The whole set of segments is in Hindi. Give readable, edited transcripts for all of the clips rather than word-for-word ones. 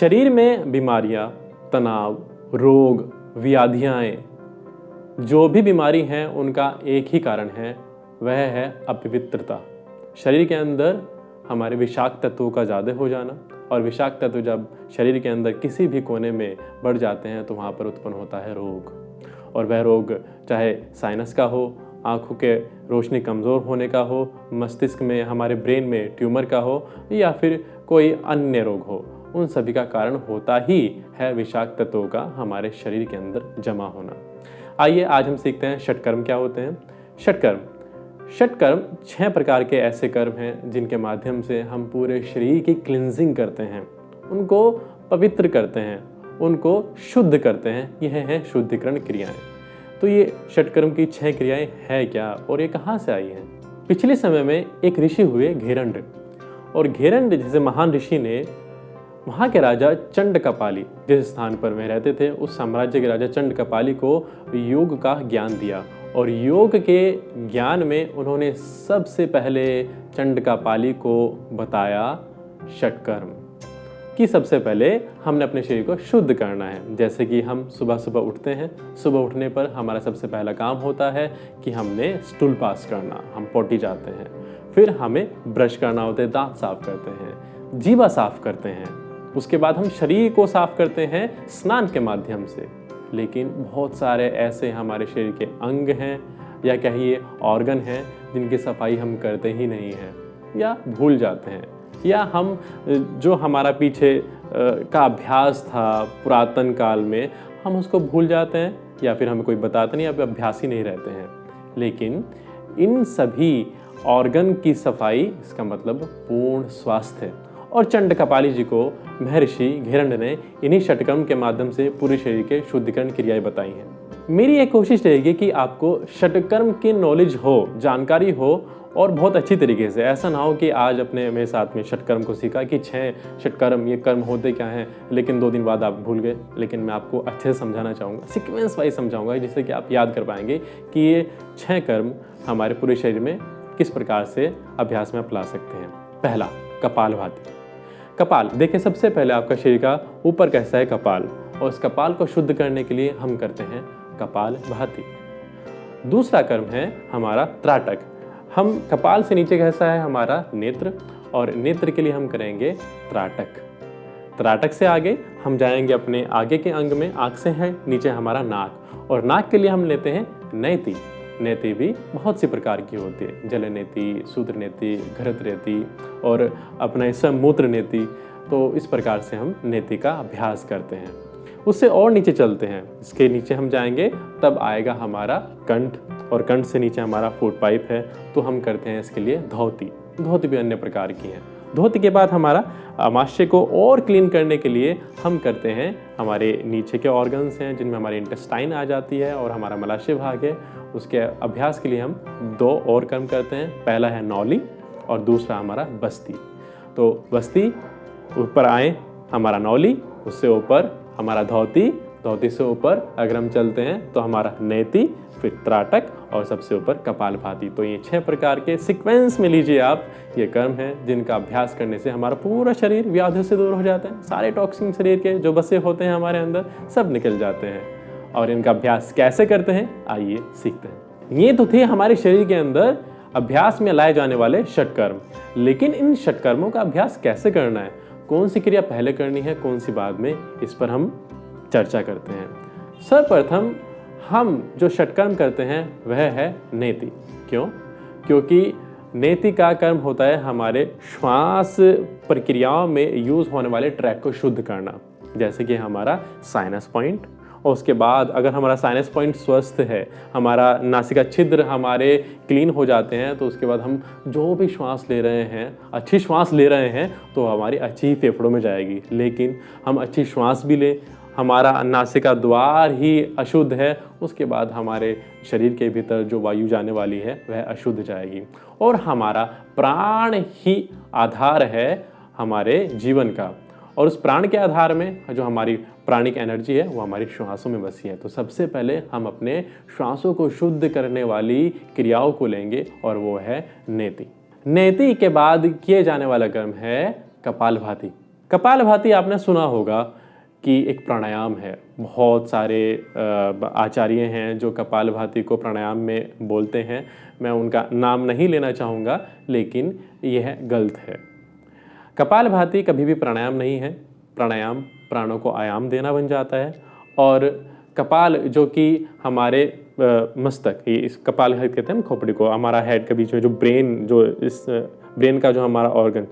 शरीर में बीमारियां, तनाव, रोग, व्याधियाँ, जो भी बीमारी हैं उनका एक ही कारण है, वह है अपवित्रता। शरीर के अंदर हमारे विषाक्त तत्वों का ज़्यादा हो जाना, और विषाक्त तत्व जब शरीर के अंदर किसी भी कोने में बढ़ जाते हैं तो वहाँ पर उत्पन्न होता है रोग। और वह रोग चाहे साइनस का हो, आँखों के रोशनी कमज़ोर होने का हो, मस्तिष्क में हमारे ब्रेन में ट्यूमर का हो, या फिर कोई अन्य रोग हो, उन सभी का कारण होता ही है विषाक्त तत्वों का हमारे शरीर के अंदर जमा होना। आइए आज हम सीखते हैं षटकर्म क्या होते हैं। षटकर्म 6 प्रकार के ऐसे कर्म हैं जिनके माध्यम से हम पूरे शरीर की क्लिनजिंग करते हैं, उनको पवित्र करते हैं, उनको शुद्ध करते हैं। यह हैं शुद्धिकरण क्रियाएं। तो ये षटकर्म की 6 क्रियाएं हैं क्या और ये कहाँ से आई हैं? पिछले समय में एक ऋषि हुए घेरंड, और घेरंड जैसे महान ऋषि ने वहाँ के राजा चंडकपाली जिस स्थान पर वे रहते थे, उस साम्राज्य के राजा चंडकपाली को योग का ज्ञान दिया, और योग के ज्ञान में उन्होंने सबसे पहले चंडकपाली को बताया षटकर्म कि सबसे पहले हमने अपने शरीर को शुद्ध करना है। जैसे कि हम सुबह सुबह उठते हैं, सुबह उठने पर हमारा सबसे पहला काम होता है कि हमने स्टूल पास करना, हम पोटी जाते हैं, फिर हमें ब्रश करना होता है, दांत साफ करते हैं, जीवा साफ करते हैं, उसके बाद हम शरीर को साफ करते हैं स्नान के माध्यम से। लेकिन बहुत सारे ऐसे हमारे शरीर के अंग हैं या कहिए ऑर्गन हैं जिनकी सफाई हम करते ही नहीं हैं या भूल जाते हैं, या हम जो हमारा पीछे का अभ्यास था पुरातन काल में हम उसको भूल जाते हैं, या फिर हमें कोई बताता नहीं, या अभ्यास ही नहीं रहते हैं। लेकिन इन सभी ऑर्गन की सफाई इसका मतलब पूर्ण स्वास्थ्य है, और चंडकपाली जी को महर्षि घेरंड ने इन्हीं षटकर्म के माध्यम से पूरे शरीर के शुद्धिकरण क्रियाएं बताई हैं। मेरी एक कोशिश रहेगी कि आपको षटकर्म की नॉलेज हो, जानकारी हो, और बहुत अच्छी तरीके से। ऐसा ना हो कि आज अपने मेरे साथ में षटकर्म को सीखा कि 6 षटकर्म ये कर्म होते क्या हैं, लेकिन 2 दिन बाद आप भूल गए। लेकिन मैं आपको अच्छे से समझाना चाहूँगा, सीक्वेंस वाइज समझाऊँगा, जिससे कि आप याद कर पाएंगे कि ये 6 कर्म हमारे पूरे शरीर में किस प्रकार से अभ्यास में अपना सकते हैं। पहला, कपालभाति। कपाल देखिए, सबसे पहले आपका शरीर का ऊपर कैसा है कपाल, और इस कपाल को शुद्ध करने के लिए हम करते हैं कपालभाति। दूसरा कर्म है हमारा त्राटक। हम कपाल से नीचे कैसा है हमारा नेत्र, और नेत्र के लिए हम करेंगे त्राटक। त्राटक से आगे हम जाएंगे अपने आगे के अंग में, आँख से है नीचे हमारा नाक, और नाक के लिए हम लेते हैं नैति। नेति भी बहुत सी प्रकार की होती है, जल नेति, सूत्र नेति, घृत नेति, और अपना हिस्सा मूत्र नेति। तो इस प्रकार से हम नेति का अभ्यास करते हैं। उससे और नीचे चलते हैं, इसके नीचे हम जाएंगे तब आएगा हमारा कंठ, और कंठ से नीचे हमारा फूट पाइप है, तो हम करते हैं इसके लिए धोती। धोती भी अन्य प्रकार की है। धोती के बाद हमारा आमाशय को और क्लीन करने के लिए हम करते हैं हमारे नीचे के ऑर्गन्स हैं जिनमें हमारी इंटेस्टाइन आ जाती है और हमारा मलाशय भाग है। उसके अभ्यास के लिए हम 2 और कर्म करते हैं। पहला है नौली और दूसरा हमारा बस्ती। तो बस्ती ऊपर आए हमारा नौली, उससे ऊपर हमारा धोती, धोती से ऊपर अगर हम चलते हैं तो हमारा नेति, फिर त्राटक और सबसे ऊपर कपालभाति। तो ये 6 प्रकार के सीक्वेंस में लीजिए आप, ये कर्म हैं जिनका अभ्यास करने से हमारा पूरा शरीर व्याधियों से दूर हो जाता है। सारे टॉक्सिन शरीर के जो बसे होते हैं हमारे अंदर सब निकल जाते हैं। और इनका अभ्यास कैसे करते हैं आइए सीखते हैं। ये तो थे हमारे शरीर के अंदर अभ्यास में लाए जाने वाले षटकर्म, लेकिन इन षटकर्मों का अभ्यास कैसे करना है, कौन सी क्रिया पहले करनी है कौन सी बाद में, इस पर हम चर्चा करते हैं। सर्वप्रथम हम जो षटकर्म करते हैं वह है नेति। क्यों? क्योंकि नेति का कर्म होता है हमारे श्वास प्रक्रियाओं में यूज होने वाले ट्रैक को शुद्ध करना, जैसे कि हमारा साइनस पॉइंट। और उसके बाद अगर हमारा साइनस पॉइंट स्वस्थ है, हमारा नासिका छिद्र हमारे क्लीन हो जाते हैं, तो उसके बाद हम जो भी श्वास ले रहे हैं, अच्छी श्वास ले रहे हैं तो हमारी अच्छी फेफड़ों में जाएगी। लेकिन हम अच्छी श्वास भी लें, हमारा नासिका द्वार ही अशुद्ध है, उसके बाद हमारे शरीर के भीतर जो वायु जाने वाली है वह अशुद्ध जाएगी। और हमारा प्राण ही आधार है हमारे जीवन का, और उस प्राण के आधार में जो हमारी प्राणिक एनर्जी है वो हमारी श्वासों में बसी है। तो सबसे पहले हम अपने श्वासों को शुद्ध करने वाली क्रियाओं को लेंगे और वो है नेति। नेति के बाद किए जाने वाला कर्म है कपालभाति। कपालभाति आपने सुना होगा कि एक प्राणायाम है। बहुत सारे आचार्य हैं जो कपालभाति को प्राणायाम में बोलते हैं। मैं उनका नाम नहीं लेना चाहूँगा, लेकिन यह गलत है। कपालभाति कभी भी प्राणायाम नहीं है। प्राणायाम प्राणों को आयाम देना बन जाता है। और कपाल जो कि हमारे मस्तक, ये इस कपाल कहते हैं ना खोपड़ी को, हमारा हेड के बीच में जो ब्रेन, जो इस ब्रेन का जो हमारा ऑर्गन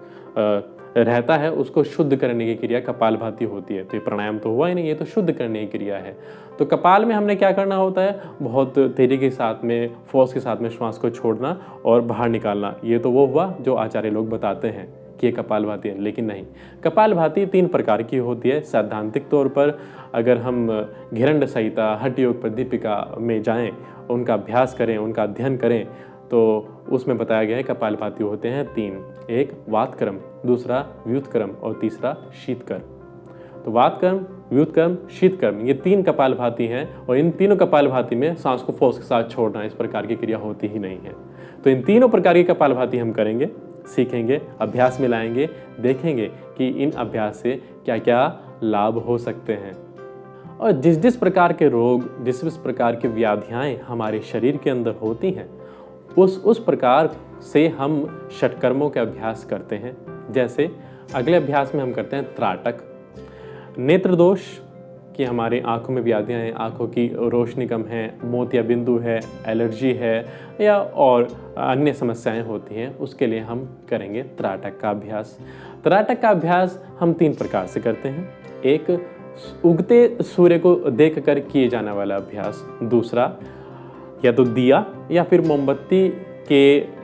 रहता है, उसको शुद्ध करने की क्रिया कपालभाति होती है। तो ये प्राणायाम तो हुआ ही नहीं, ये तो शुद्ध करने की क्रिया है। तो कपाल में हमने क्या करना होता है, बहुत तेजी के साथ में, फोर्स के साथ में श्वास को छोड़ना और बाहर निकालना। ये तो वो हुआ जो आचार्य लोग बताते हैं कि ये कपालभाति है, लेकिन नहीं। कपालभाति 3 प्रकार की होती है। सैद्धांतिक तौर पर अगर हम घिरंड संहिता, हठ योग दीपिका में जाएं, उनका अभ्यास करें, उनका अध्ययन करें, तो उसमें बताया गया है कपालभाति होते हैं 3। एक वातक्रम, दूसरा व्युत्क्रम और तीसरा शीतक्रम। तो वातक्रम, व्युत्क्रम, शीतक्रम, ये 3 कपालभाति हैं। और इन तीनों कपालभाति में सांस को फोर्स के साथ छोड़ना, इस प्रकार की क्रिया होती ही नहीं है। तो इन तीनों प्रकार की कपालभाति हम करेंगे, सीखेंगे, अभ्यास में लाएंगे, देखेंगे कि इन अभ्यास से क्या क्या लाभ हो सकते हैं। और जिस जिस प्रकार के रोग, जिस जिस प्रकार की व्याधियाँ हमारे शरीर के अंदर होती हैं, उस प्रकार से हम षटकर्मों के अभ्यास करते हैं। जैसे अगले अभ्यास में हम करते हैं त्राटक। नेत्र दोष कि हमारी आंखों में व्याधियाँ हैं, आंखों की रोशनी कम है, मोतिया बिंदु है, एलर्जी है या और अन्य समस्याएं होती हैं, उसके लिए हम करेंगे त्राटक का अभ्यास। त्राटक का अभ्यास हम 3 प्रकार से करते हैं। एक, उगते सूर्य को देखकर किए जाने वाला अभ्यास। दूसरा, या तो दिया या फिर मोमबत्ती के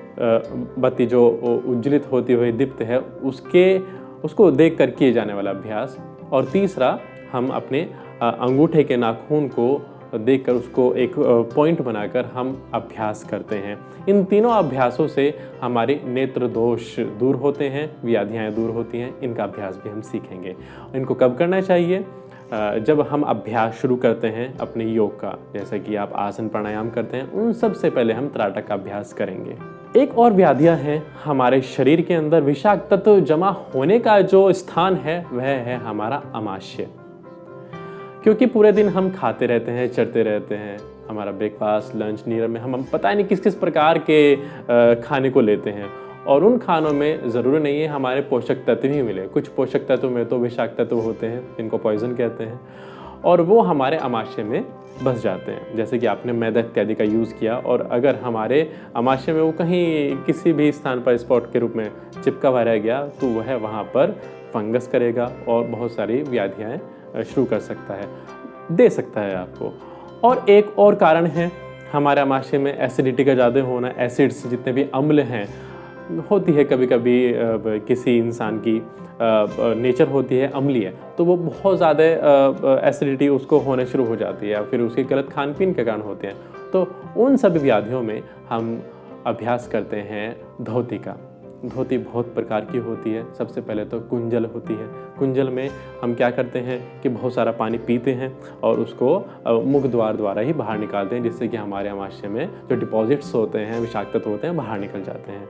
बत्ती जो उज्ज्वलित होती हुई दीप्त है, उसको देखकर किए जाने वाला अभ्यास। और तीसरा, हम अपने अंगूठे के नाखून को देखकर उसको एक पॉइंट बनाकर हम अभ्यास करते हैं। इन तीनों अभ्यासों से हमारे नेत्र दोष दूर होते हैं, व्याधियाँ दूर होती हैं। इनका अभ्यास भी हम सीखेंगे। इनको कब करना चाहिए? जब हम अभ्यास शुरू करते हैं अपने योग का, जैसे कि आप आसन प्राणायाम करते हैं, उन सबसे पहले हम त्राटक का अभ्यास करेंगे। एक और व्याधियाँ हैं हमारे शरीर के अंदर, विषाक्त तत्व जमा होने का जो स्थान है वह है हमारा अमाशय। क्योंकि पूरे दिन हम खाते रहते हैं, चढ़ते रहते हैं, हमारा ब्रेकफास्ट, लंच, डिनर में हम पता नहीं किस किस प्रकार के खाने को लेते हैं। और उन खानों में ज़रूरी नहीं है हमारे पोषक तत्व ही मिले। कुछ पोषक तत्व में तो विषाक्त तत्व होते हैं, इनको पॉइजन कहते हैं, और वो हमारे अमाशय में बस जाते हैं। जैसे कि आपने मैदा इत्यादि का यूज़ किया, और अगर हमारे अमाशय में वो कहीं किसी भी स्थान पर स्पॉट के रूप में चिपका हुआ रह गया, तो वह वहाँ पर फंगस करेगा और बहुत सारी व्याधियाँ शुरू कर सकता है, दे सकता है आपको। और एक और कारण है हमारे अमाशय में एसिडिटी का ज़्यादा होना। एसिड्स जितने भी अम्ल हैं, होती है कभी कभी किसी इंसान की नेचर होती है अम्लीय, तो वो बहुत ज़्यादा एसिडिटी उसको होने शुरू हो जाती है, या फिर उसके गलत खान पीन के कारण होते हैं। तो उन सभी व्याधियों में हम अभ्यास करते हैं धोती का। धोती बहुत प्रकार की होती है। सबसे पहले तो कुंजल होती है। कुंजल में हम क्या करते हैं कि बहुत सारा पानी पीते हैं और उसको मुख द्वार द्वारा ही बाहर निकालते हैं, जिससे कि हमारे अमाशय में जो डिपॉजिट्स होते हैं, विषाक्त तत्व होते हैं, बाहर निकल जाते हैं।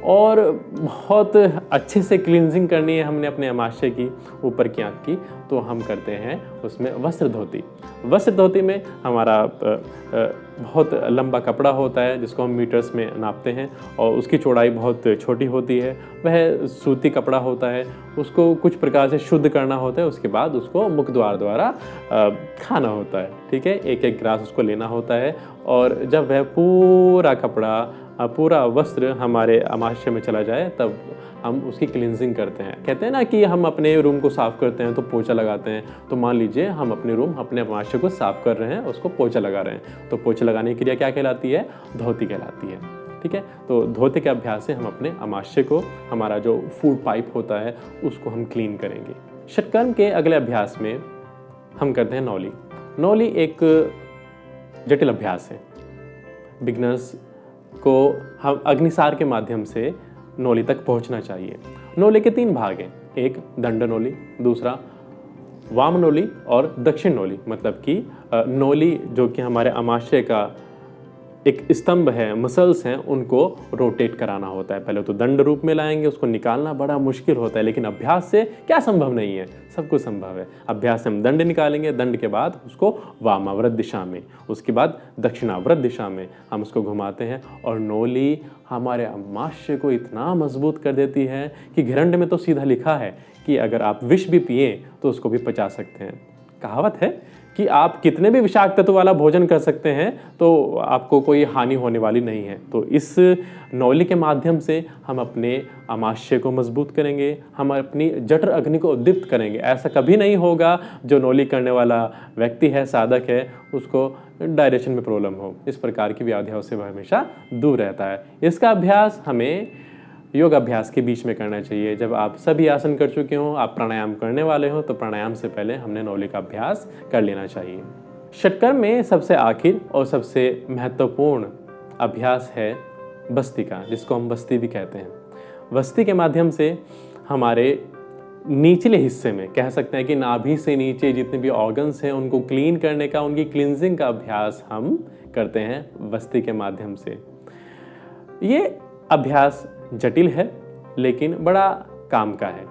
और बहुत अच्छे से क्लींजिंग करनी है हमने अपने अमाशय की, ऊपर की आंख की, तो हम करते हैं उसमें वस्त्र धोती। वस्त्र धोती में हमारा बहुत लंबा कपड़ा होता है जिसको हम मीटर्स में नापते हैं, और उसकी चौड़ाई बहुत छोटी होती है। वह सूती कपड़ा होता है, उसको कुछ प्रकार से शुद्ध करना होता है, उसके बाद उसको मुख द्वार द्वारा खाना होता है। ठीक है, एक एक ग्रास उसको लेना होता है, और जब वह पूरा कपड़ा, पूरा वस्त्र हमारे अमाशय में चला जाए, तब हम उसकी क्लींजिंग करते हैं। कहते हैं ना कि हम अपने रूम को साफ़ करते हैं तो पोछा लगाते हैं, तो मान लीजिए हम अपने रूम, अपने अमाशय को साफ़ कर रहे हैं, उसको पोछा लगा रहे हैं, तो पोछा लगाने की क्रिया क्या कहलाती है? धोती कहलाती है। ठीक है, तो धोती के अभ्यास से हम अपने अमाशय को, हमारा जो फूड पाइप होता है, उसको हम क्लीन करेंगे। षटकर्म के अगले अभ्यास में हम करते हैं नौली। नौली एक जटिल अभ्यास है। बिगनर्स को हम अग्निसार के माध्यम से नौली तक पहुंचना चाहिए। नौली के 3 भाग हैं, एक दंड नौली, दूसरा वाम नौली और दक्षिण नौली। मतलब कि नौली जो कि हमारे अमाशय का एक स्तंभ है, मसल्स हैं, उनको रोटेट कराना होता है। पहले तो दंड रूप में लाएंगे, उसको निकालना बड़ा मुश्किल होता है, लेकिन अभ्यास से क्या संभव नहीं है, सब कुछ संभव है। अभ्यास से हम दंड निकालेंगे, दंड के बाद उसको वामाव्रत दिशा में, उसके बाद दक्षिणाव्रत दिशा में हम उसको घुमाते हैं और नौली हमारे अमाशय को इतना मजबूत कर देती है कि घरंड में तो सीधा लिखा है कि अगर आप विष भी पिए तो उसको भी पचा सकते हैं। कहावत है कि आप कितने भी विषाक्त तत्व वाला भोजन कर सकते हैं तो आपको कोई हानि होने वाली नहीं है। तो इस नौली के माध्यम से हम अपने अमाशय को मजबूत करेंगे, हम अपनी जठर अग्नि को उद्दीप्त करेंगे। ऐसा कभी नहीं होगा जो नौली करने वाला व्यक्ति है, साधक है, उसको डायरेक्शन में प्रॉब्लम हो। इस प्रकार की व्याधियों से वह हमेशा दूर रहता है। इसका अभ्यास हमें योग अभ्यास के बीच में करना चाहिए। जब आप सभी आसन कर चुके हो, आप प्राणायाम करने वाले हो, तो प्राणायाम से पहले हमने नौली का अभ्यास कर लेना चाहिए। षटकर्म में सबसे आखिर और सबसे महत्वपूर्ण अभ्यास है बस्तिका, जिसको हम बस्ती भी कहते हैं। बस्ती के माध्यम से हमारे निचले हिस्से में, कह सकते हैं कि नाभि से नीचे जितने भी ऑर्गन्स हैं उनको क्लीन करने का, उनकी क्लींजिंग का अभ्यास हम करते हैं बस्ती के माध्यम से। ये अभ्यास जटिल है लेकिन बड़ा काम का है।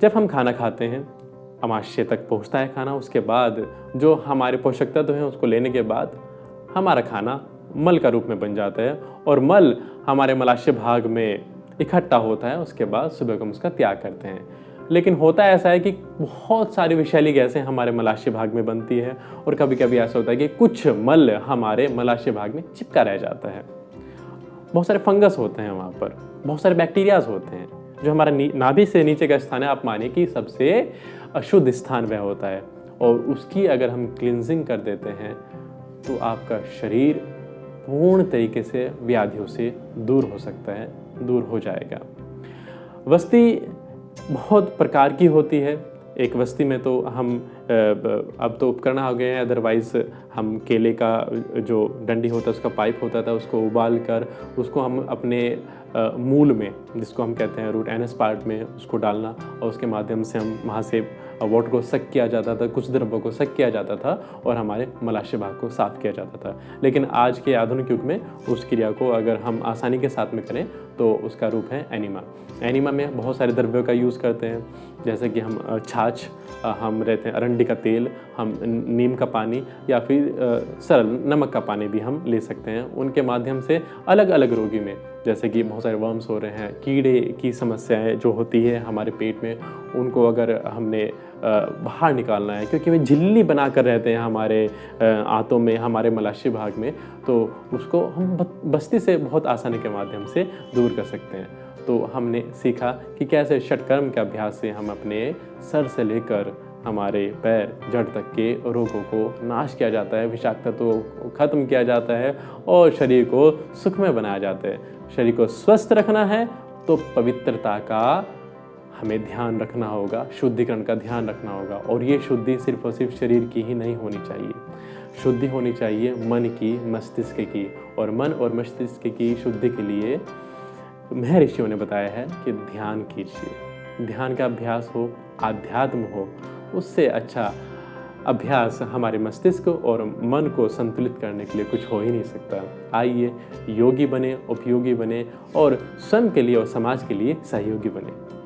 जब हम खाना खाते हैं, अमाशय तक पहुंचता है खाना, उसके बाद जो हमारे पोषक तत्व हैं उसको लेने के बाद हमारा खाना मल का रूप में बन जाता है और मल हमारे मलाशय भाग में इकट्ठा होता है। उसके बाद सुबह को हम उसका त्याग करते हैं। लेकिन होता ऐसा है कि बहुत सारी विषैली गैसें हमारे मलाशय भाग में बनती है और कभी कभी ऐसा होता है कि कुछ मल हमारे मलाशय भाग में चिपका रह जाता है। बहुत सारे फंगस होते हैं वहाँ पर, बहुत सारे बैक्टीरियाज होते हैं। जो हमारा नाभि से नीचे का स्थान है, आप मानिए कि सबसे अशुद्ध स्थान वह होता है, और उसकी अगर हम क्लींजिंग कर देते हैं तो आपका शरीर पूर्ण तरीके से व्याधियों से दूर हो सकता है, दूर हो जाएगा। वस्ती बहुत प्रकार की होती है। एक वस्ती में तो हम अब तो उपकरण आ गए हैं, अदरवाइज़ हम केले का जो डंडी होता है उसका पाइप होता था, उसको उबाल कर उसको हम अपने मूल में, जिसको हम कहते हैं रूट एनस पार्ट में, उसको डालना और उसके माध्यम से हम वहाँ से वाटर को सक किया जाता था, कुछ द्रव्यों को सक किया जाता था और हमारे मलाशय भाग को साफ किया जाता था। लेकिन आज के आधुनिक युग में उस क्रिया को अगर हम आसानी के साथ में करें तो उसका रूप है एनिमा। एनिमा में बहुत सारे द्रव्यों का यूज़ करते हैं, जैसे कि हम छाछ, हम रहते हैं अरंडी का तेल, हम नीम का पानी या फिर सरल नमक का पानी भी हम ले सकते हैं। उनके माध्यम से अलग अलग रोगी में, जैसे कि बहुत सारे वर्म्स हो रहे हैं, कीड़े की समस्याएं जो होती है हमारे पेट में, उनको अगर हमने बाहर निकालना है, क्योंकि वे झिल्ली बना कर रहते हैं हमारे आंतों में, हमारे मलाशय भाग में, तो उसको हम बस्ती से बहुत आसानी के माध्यम से दूर कर सकते हैं। तो हमने सीखा कि कैसे षटकर्म के अभ्यास से हम अपने सर से लेकर हमारे पैर जड़ तक के रोगों को नाश किया जाता है, विषाक्त तत्वों को खत्म किया जाता है और शरीर को सुखमय बनाया जाता है। शरीर को स्वस्थ रखना है तो पवित्रता का हमें ध्यान रखना होगा, शुद्धिकरण का ध्यान रखना होगा। और ये शुद्धि सिर्फ और सिर्फ शरीर की ही नहीं होनी चाहिए, शुद्धि होनी चाहिए मन की, मस्तिष्क की। और मन और मस्तिष्क की शुद्धि के लिए महर्षियों ने बताया है कि ध्यान कीजिए। ध्यान का अभ्यास हो, आध्यात्म हो, उससे अच्छा अभ्यास हमारे मस्तिष्क और मन को संतुलित करने के लिए कुछ हो ही नहीं सकता। आइए योगी बने, उपयोगी बने और स्वयं के लिए और समाज के लिए सहयोगी बने।